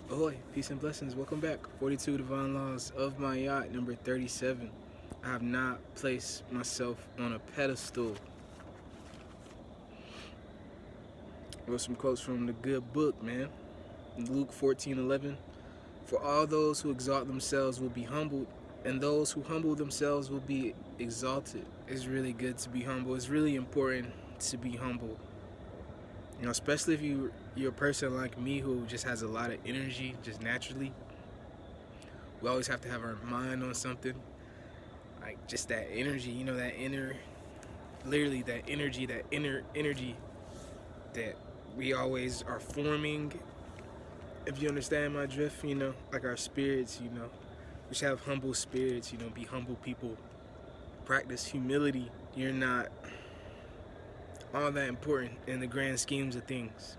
Ahoy, peace and blessings. Welcome back. 42 Divine Laws of my yacht, number 37. I have not placed myself on a pedestal. Wrote some quotes from the good book, man. Luke 14:11. For all those who exalt themselves will be humbled, and those who humble themselves will be exalted. It's really good to be humble. It's really important to be humble. Especially if you're a person like me who just has a lot of energy just naturally. We always have to have our mind on something. Like just that energy, that literally that energy, that inner energy that we always are forming. If you understand my drift, like our spirits, we should have humble spirits, be humble people. Practice humility. You're not all that important in the grand schemes of things.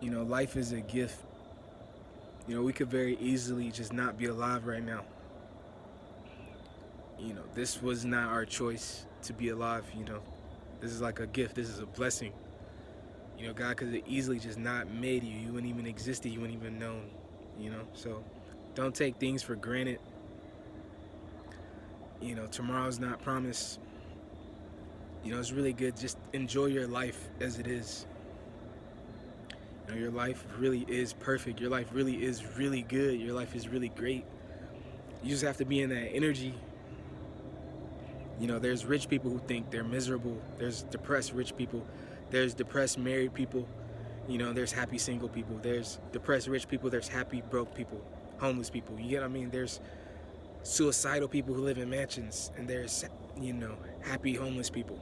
Life is a gift. We could very easily just not be alive right now. This was not our choice to be alive. This is like a gift. This is a blessing. God could have easily just not made you. You wouldn't even existed. You wouldn't even known. So don't take things for granted. Tomorrow's not promised. It's really good. Just enjoy your life as it is. Your life really is perfect. Your life really is really good. Your life is really great. You just have to be in that energy. There's rich people who think they're miserable. There's depressed rich people. There's depressed married people. There's happy single people. There's depressed rich people. There's happy broke people. Homeless people. You get what I mean? There's suicidal people who live in mansions. And there's, happy homeless people.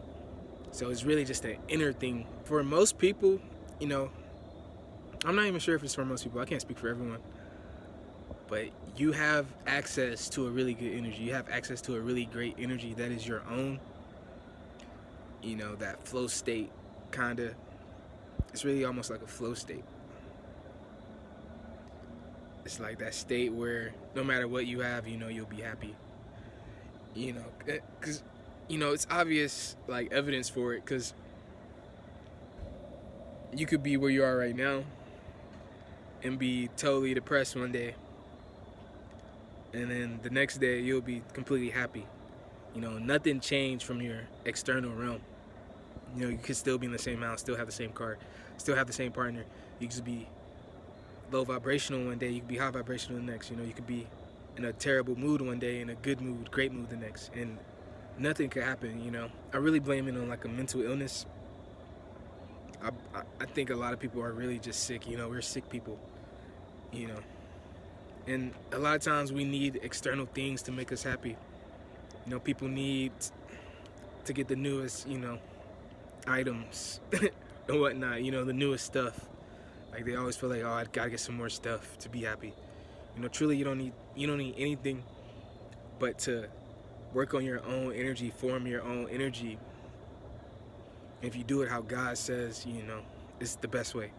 So it's really just an inner thing. For most people, I'm not even sure if it's for most people. I can't speak for everyone. But you have access to a really good energy. You have access to a really great energy that is your own. That flow state, kind of. It's really almost like a flow state. It's like that state where no matter what you have, you'll be happy. Because, it's obvious, like, evidence for it. Because you could be where you are right now and be totally depressed one day. And then the next day, you'll be completely happy. Nothing changed from your external realm. You could still be in the same house, still have the same car, still have the same partner. You could be low vibrational one day, you could be high vibrational the next. You could be in a terrible mood one day, in a good mood, great mood the next. And nothing could happen, I really blame it on like a mental illness. I think a lot of people are really just sick, we're sick people, And a lot of times we need external things to make us happy. People need to get the newest, items and whatnot, the newest stuff. Like they always feel like, oh, I gotta get some more stuff to be happy. Truly you don't need anything but to work on your own energy, form your own energy. If you do it how God says, it's the best way.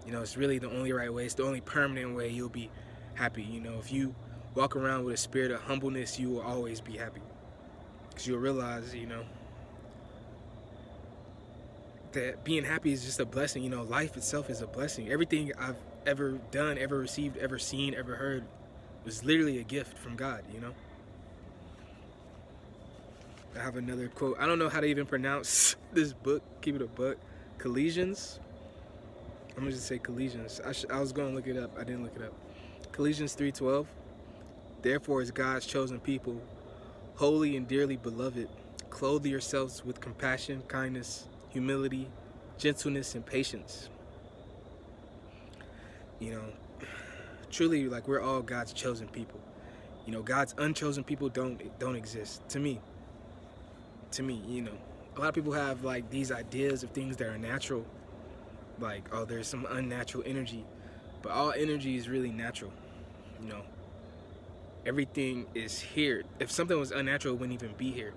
It's really the only right way. It's the only permanent way you'll be happy. If you walk around with a spirit of humbleness, you will always be happy. Because you'll realize, that being happy is just a blessing. Life itself is a blessing. Everything I've ever done, ever received, ever seen, ever heard was literally a gift from God, I have another quote. I don't know how to even pronounce this book. Keep it a buck. Colossians. I'm going to just say Colossians. I was going to look it up. I didn't look it up. Colossians 3:12. Therefore, as God's chosen people, holy and dearly beloved, clothe yourselves with compassion, kindness, humility, gentleness, and patience. Truly, like, we're all God's chosen people. God's unchosen people don't exist. To me, a lot of people have like these ideas of things that are natural, like, oh, there's some unnatural energy, but all energy is really natural. Everything is here. If something was unnatural, it wouldn't even be here.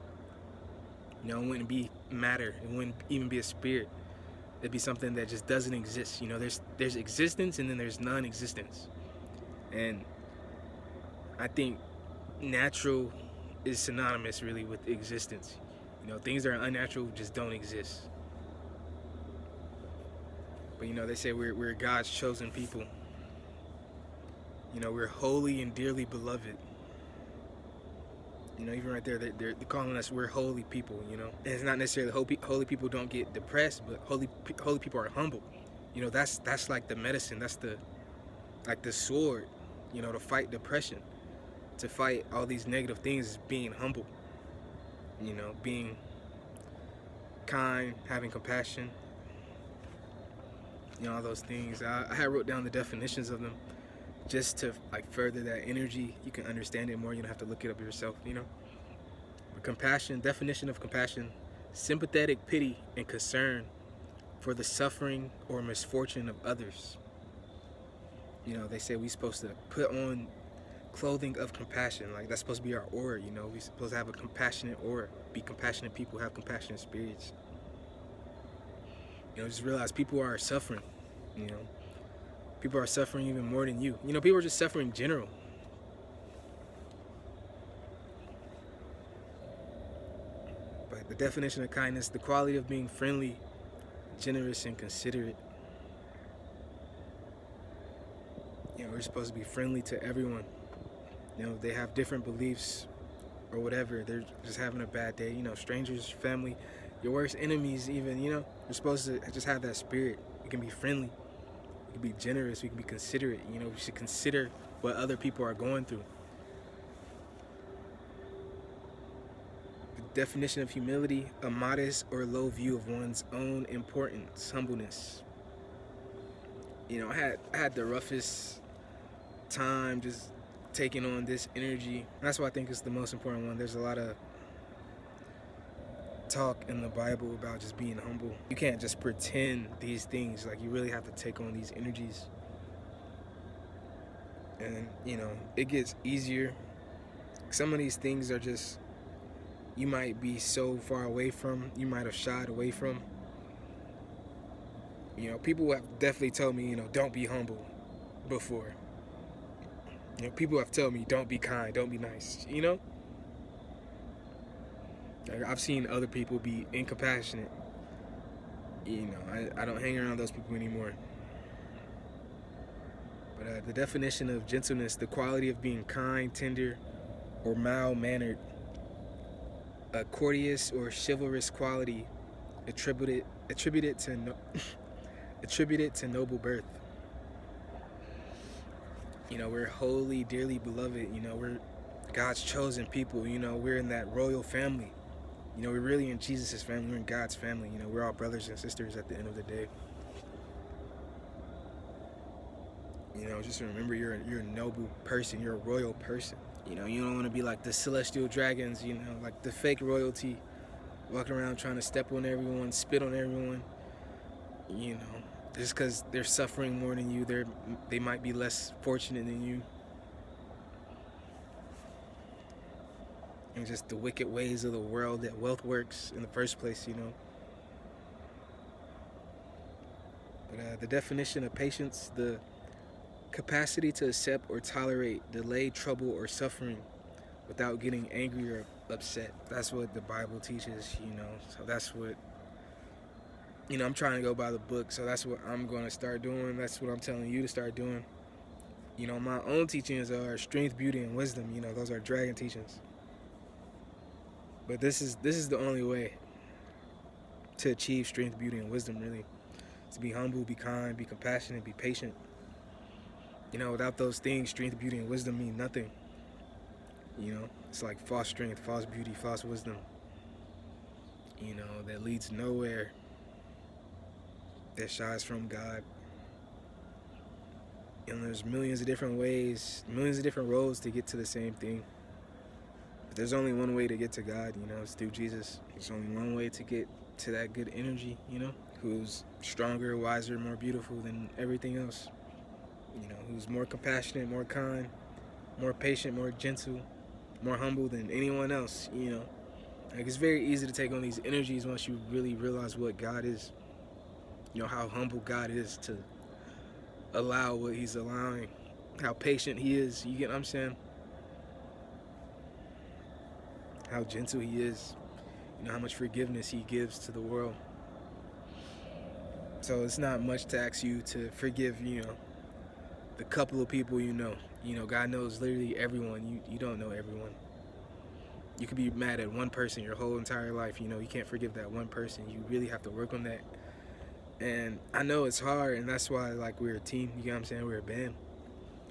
It wouldn't be matter. It wouldn't even be a spirit. It'd be something that just doesn't exist. There's existence and then there's non-existence. And I think natural is synonymous really with existence. Things that are unnatural just don't exist. But they say we're God's chosen people. You know, we're holy and dearly beloved. You know, even right there, they're calling us, we're holy people, you know. And it's not necessarily holy people don't get depressed, but holy people are humble. You know, that's like the medicine. That's the sword, you know, to fight depression, to fight all these negative things is being humble. You know, being kind, having compassion. You know, all those things. I had wrote down the definitions of them just to like further that energy. You can understand it more. You don't have to look it up yourself, you know. But compassion, definition of compassion: sympathetic pity and concern for the suffering or misfortune of others. You know, they say we're supposed to put on clothing of compassion. Like, that's supposed to be our aura, you know. We're supposed to have a compassionate aura, be compassionate people, have compassionate spirits. You know, just realize people are suffering, you know. People are suffering even more than you. You know, people are just suffering in general. But the definition of kindness: the quality of being friendly, generous, and considerate. You know, we're supposed to be friendly to everyone. You know, they have different beliefs or whatever. They're just having a bad day. You know, strangers, family, your worst enemies even, you know. We're supposed to just have that spirit. We can be friendly. We can be generous. We can be considerate. You know, we should consider what other people are going through. The definition of humility: a modest or low view of one's own importance, humbleness. You know, I had the roughest time just taking on this energy. That's why I think it's the most important one. There's a lot of talk in the Bible about just being humble. You can't just pretend these things. Like, you really have to take on these energies. And, you know, it gets easier. Some of these things are just, you might be so far away from, you might have shied away from. You know, people have definitely told me, you know, don't be humble before. You know, people have told me, don't be kind, don't be nice, you know? I've seen other people be incompassionate. You know, I don't hang around those people anymore. But the definition of gentleness: the quality of being kind, tender, or mild-mannered. A courteous or chivalrous quality attributed to noble birth. You know, we're holy, dearly beloved. You know, we're God's chosen people. You know, we're in that royal family. You know, we're really in Jesus' family. We're in God's family. You know, we're all brothers and sisters at the end of the day. You know, just remember, you're a noble person. You're a royal person. You know, you don't want to be like the celestial dragons, you know, like the fake royalty, walking around trying to step on everyone, spit on everyone. You know, just because they're suffering more than you, they might be less fortunate than you. And just the wicked ways of the world that wealth works in the first place, you know. But the definition of patience: the capacity to accept or tolerate delayed trouble or suffering without getting angry or upset. That's what the Bible teaches, you know. So that's what, you know, I'm trying to go by the book. So that's what I'm going to start doing. That's what I'm telling you to start doing. You know, my own teachings are strength, beauty, and wisdom. You know, those are dragon teachings. But this is the only way to achieve strength, beauty, and wisdom, really. To be humble, be kind, be compassionate, be patient. You know, without those things, strength, beauty, and wisdom mean nothing. You know, it's like false strength, false beauty, false wisdom. You know, that leads nowhere. That shies from God. And there's millions of different ways, millions of different roads to get to the same thing. But there's only one way to get to God, you know, it's through Jesus. There's only one way to get to that good energy, you know, who's stronger, wiser, more beautiful than everything else. You know, who's more compassionate, more kind, more patient, more gentle, more humble than anyone else, you know. Like, it's very easy to take on these energies once you really realize what God is. You know, how humble God is to allow what he's allowing, how patient he is, you get what I'm saying? How gentle he is, you know, how much forgiveness he gives to the world. So it's not much to ask you to forgive, you know, the couple of people you know. God knows literally everyone. You don't know everyone. You could be mad at one person your whole entire life. You can't forgive that one person. You really have to work on that. And I know it's hard, and that's why, like, we're a team. You know what I'm saying? We're a band.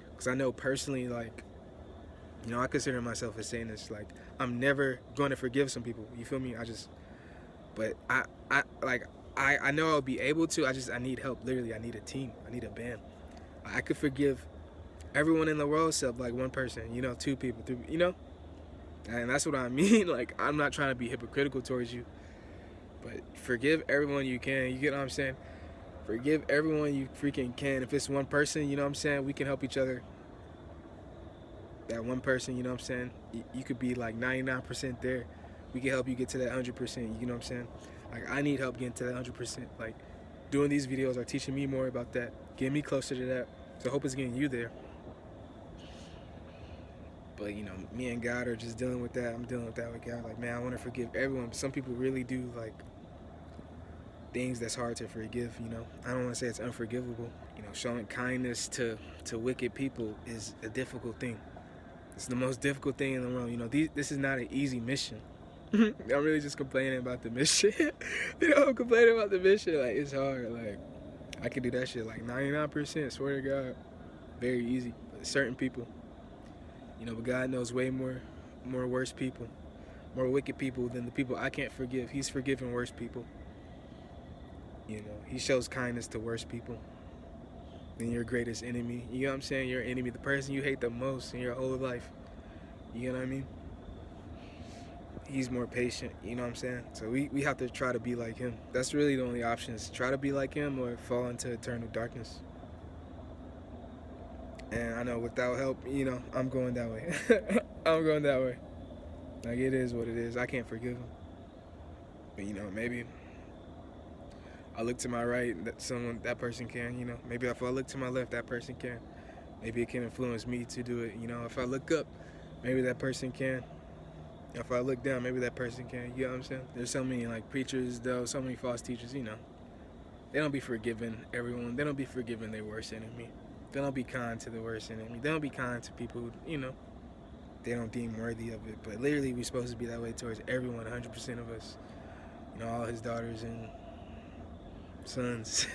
Because I know personally, like, I consider myself a Satanist. Like, I'm never going to forgive some people. You feel me? But I know I'll be able to. I need help. Literally, I need a team. I need a band. I could forgive everyone in the world except, like, one person. 2 people, 3. And that's what I mean. Like, I'm not trying to be hypocritical towards you. But forgive everyone you can. You get what I'm saying? Forgive everyone you freaking can. If it's one person, you know what I'm saying? We can help each other. That one person, you know what I'm saying? You could be like 99% there. We can help you get to that 100%. You know what I'm saying? Like, I need help getting to that 100%. Like, doing these videos are teaching me more about that. Getting me closer to that. So I hope it's getting you there. But, me and God are just dealing with that. I'm dealing with that with God. Like, man, I want to forgive everyone. Some people really do, like, things that's hard to forgive. I don't want to say it's unforgivable. Showing kindness to wicked people is a difficult thing. It's the most difficult thing in the world. This is not an easy mission. I'm really just complaining about the mission. I'm complaining about the mission. Like, it's hard. Like, I could do that shit like 99%, swear to God. Very easy. But certain people, but God knows way more worse people, more wicked people than the people I can't forgive. He's forgiven worse people. He shows kindness to worse people than your greatest enemy. You know what I'm saying? Your enemy, the person you hate the most in your whole life. You know what I mean? He's more patient, you know what I'm saying? So we have to try to be like him. That's really the only option, is try to be like him or fall into eternal darkness. And I know without help, I'm going that way. I'm going that way. Like, it is what it is. I can't forgive him. But, maybe I look to my right, that person can, Maybe if I look to my left, that person can. Maybe it can influence me to do it, If I look up, maybe that person can. If I look down, maybe that person can. You know what I'm saying? There's so many, like, preachers, though, so many false teachers, They don't be forgiving everyone. They don't be forgiving their worst enemy. They don't be kind to the worst enemy. They don't be kind to people who, they don't deem worthy of it. But literally, we're supposed to be that way towards everyone, 100% of us. All his daughters and sons.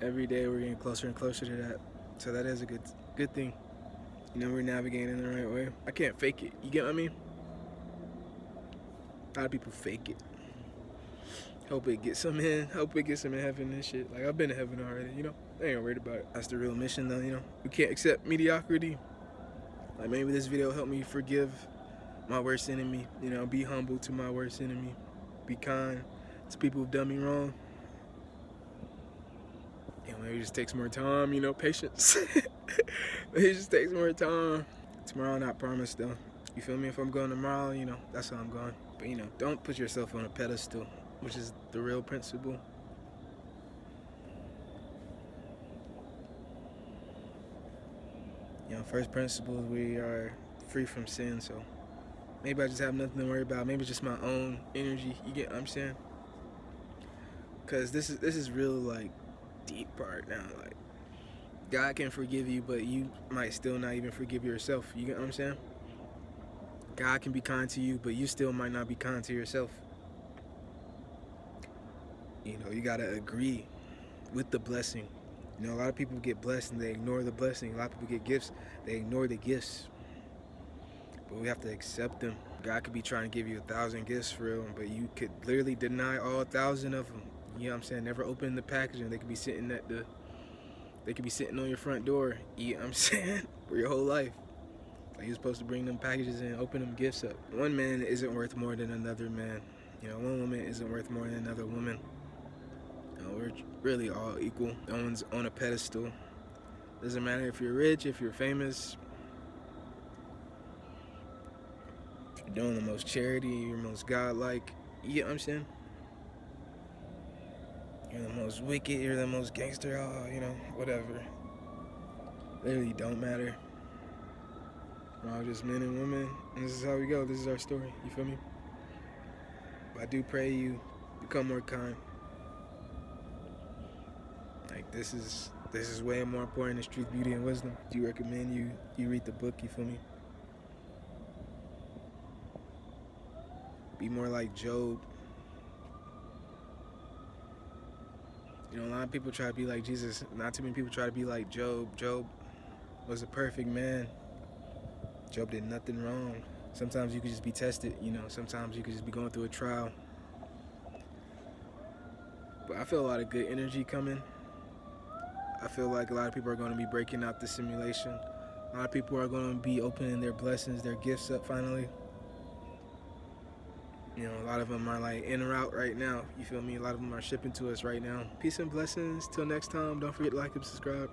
Every day we're getting closer and closer to that. So that is a good thing. We're navigating in the right way. I can't fake it. You get what I mean? A lot of people fake it. Hope it gets some in. Hope it gets some in heaven and shit. Like, I've been to heaven already, I ain't worried about it. That's the real mission, though, We can't accept mediocrity. Like, maybe this video helped me forgive my worst enemy. Be humble to my worst enemy. Be kind to people who've done me wrong. Maybe it just takes more time, patience. Maybe it just takes more time. Tomorrow not promised, though. You feel me? If I'm going tomorrow, that's how I'm going. But, don't put yourself on a pedestal, which is the real principle. First principle, we are free from sin, so maybe I just have nothing to worry about. Maybe it's just my own energy. You get what I'm saying? Because this is real, like, deep part now. Like, God can forgive you, but you might still not even forgive yourself. You get what I'm saying? God can be kind to you, but you still might not be kind to yourself. You gotta agree with the blessing. A lot of people get blessed and they ignore the blessing. A lot of people get gifts, they ignore the gifts. But we have to accept them. God could be trying to give you 1,000 gifts for real, but you could literally deny all 1,000 of them. You know what I'm saying? Never open the packaging. They could be sitting on your front door. You know what I'm saying? For your whole life. Like, you're supposed to bring them packages in, open them gifts up. One man isn't worth more than another man. One woman isn't worth more than another woman. We're really all equal. No one's on a pedestal. Doesn't matter if you're rich, if you're famous. If you're doing the most charity, you're most godlike. You get what I'm saying? You're the most wicked, you're the most gangster, whatever. Literally don't matter. We're all just men and women, and this is how we go. This is our story, you feel me? But I do pray you become more kind. Like, this is This is way more important than Truth, Beauty, and Wisdom. Do you recommend you read the book? You feel me? Be more like Job. You know, a lot of people try to be like Jesus. Not too many people try to be like Job. Job was a perfect man. Job did nothing wrong. Sometimes you could just be tested, you know. Sometimes you could just be going through a trial. But I feel a lot of good energy coming. I feel like a lot of people are going to be breaking out the simulation. A lot of people are going to be opening their blessings, their gifts up finally. You know, a lot of them are like en route right now. You feel me? A lot of them are shipping to us right now. Peace and blessings. Till next time, don't forget to like and subscribe.